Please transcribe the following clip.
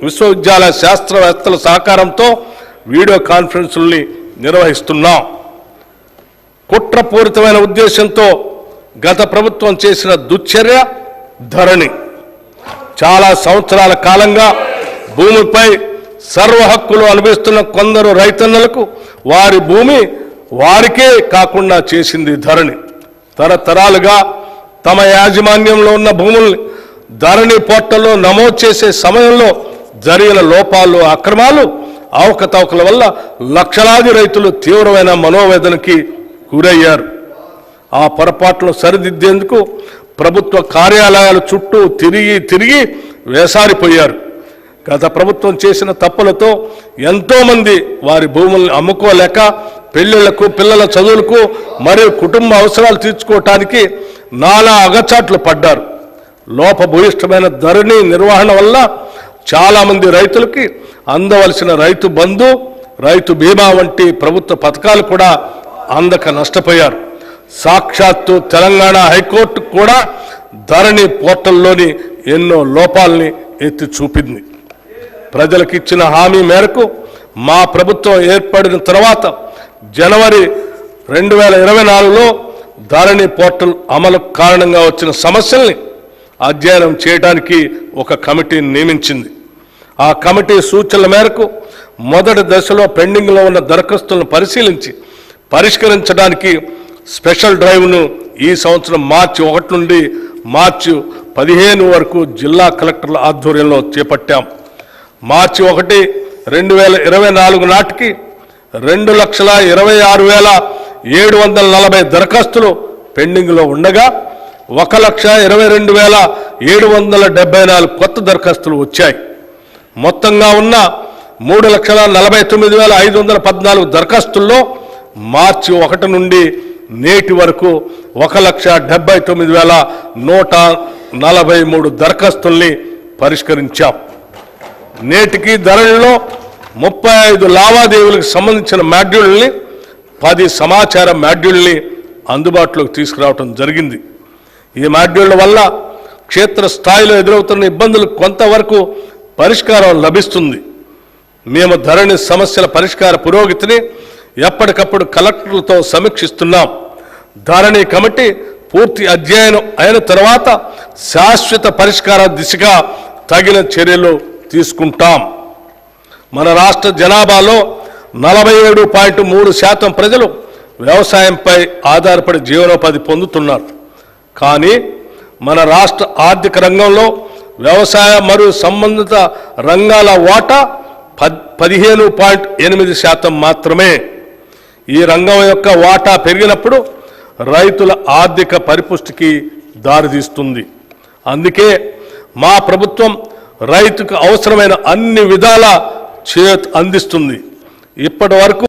విశ్వవిద్యాలయ శాస్త్రవేత్తల సహకారంతో వీడియో కాన్ఫరెన్సుల్ని నిర్వహిస్తున్నాం. కుట్రపూరితమైన ఉద్దేశంతో గత ప్రభుత్వం చేసిన దుశ్చర్య ధరణి. చాలా సంవత్సరాల కాలంగా భూమిపై సర్వ హక్కులు అనుభవిస్తున్న కొందరు రైతన్నలకు వారి భూమి వారికే కాకుండా చేసింది ధరణి. తరతరాలుగా తమ యాజమాన్యంలో ఉన్న భూముల్ని ధరణి పోర్టల్లో నమోదు చేసే సమయంలో జరిగిన లోపాలు, అక్రమాలు, అవకతవకల వల్ల లక్షలాది రైతులు తీవ్రమైన మనోవేదనకి గురయ్యారు. ఆ పొరపాట్లను సరిదిద్దేందుకు ప్రభుత్వ కార్యాలయాల చుట్టూ తిరిగి వేసారిపోయారు. గత ప్రభుత్వం చేసిన తప్పులతో ఎంతోమంది వారి భూముల్ని అమ్ముకోలేక పెళ్లిళ్లకు, పిల్లల చదువులకు మరియు కుటుంబ అవసరాలు తీర్చుకోవటానికి నానా అగచాట్లు పడ్డారు. లోపభూయిష్టమైన ధరణి నిర్వహణ వల్ల చాలామంది రైతులకి అందవలసిన రైతు బంధు, రైతు బీమా వంటి ప్రభుత్వ పథకాలు కూడా అందక నష్టపోయారు. సాక్షాత్తు తెలంగాణ హైకోర్టు కూడా ధరణి పోర్టల్లోని ఎన్నో లోపాలని ఎత్తి చూపింది. ప్రజలకు ఇచ్చిన హామీ మేరకు మా ప్రభుత్వం ఏర్పడిన తర్వాత జనవరి 2024లో ధరణి పోర్టల్ అమలు కారణంగా వచ్చిన సమస్యల్ని అధ్యయనం చేయడానికి ఒక కమిటీని నియమించింది. ఆ కమిటీ సూచనల మేరకు మొదటి దశలో పెండింగ్లో ఉన్న దరఖాస్తులను పరిశీలించి పరిష్కరించడానికి స్పెషల్ డ్రైవ్ను ఈ సంవత్సరం మార్చి 1 నుండి మార్చి 15 వరకు జిల్లా కలెక్టర్ల ఆధ్వర్యంలో చేపట్టాం. మార్చి 1, 2024 నాటికి 2,26,740 దరఖాస్తులు పెండింగ్లో ఉండగా 1,22,774 కొత్త దరఖాస్తులు వచ్చాయి. మొత్తంగా ఉన్న 3,49,514 దరఖాస్తుల్లో మార్చి 1 నుండి నేటి వరకు 1,79,143 దరఖాస్తుల్ని పరిష్కరించాం. నేటికి ధరణిలో 35 లావాదేవీలకు సంబంధించిన మాడ్యూల్ని, 10 సమాచార మాడ్యూల్ని అందుబాటులోకి తీసుకురావడం జరిగింది. ఈ మాడ్యూళ్ల వల్ల క్షేత్రస్థాయిలో ఎదురవుతున్న ఇబ్బందులకు కొంతవరకు పరిష్కారం లభిస్తుంది. మేము ధరణి సమస్యల పరిష్కార పురోగతిని ఎప్పటికప్పుడు కలెక్టర్లతో సమీక్షిస్తున్నాం. ధరణి కమిటీ పూర్తి అధ్యయనం అయిన తర్వాత శాశ్వత పరిష్కార దిశగా తగిన చర్యలు తీసుకుంటాం. మన రాష్ట్ర జనాభాలో 47.3% ప్రజలు వ్యవసాయంపై ఆధారపడి జీవనోపాధి పొందుతున్నారు. కానీ మన రాష్ట్ర ఆర్థిక రంగంలో వ్యవసాయ మరియు సంబంధిత రంగాల వాటా 15.8% మాత్రమే. ఈ రంగం యొక్క వాటా పెరిగినప్పుడు రైతుల ఆర్థిక పరిపుష్టికి దారితీస్తుంది. అందుకే మా ప్రభుత్వం రైతుకు అవసరమైన అన్ని విధాల చేయూత అందిస్తుంది. ఇప్పటి వరకు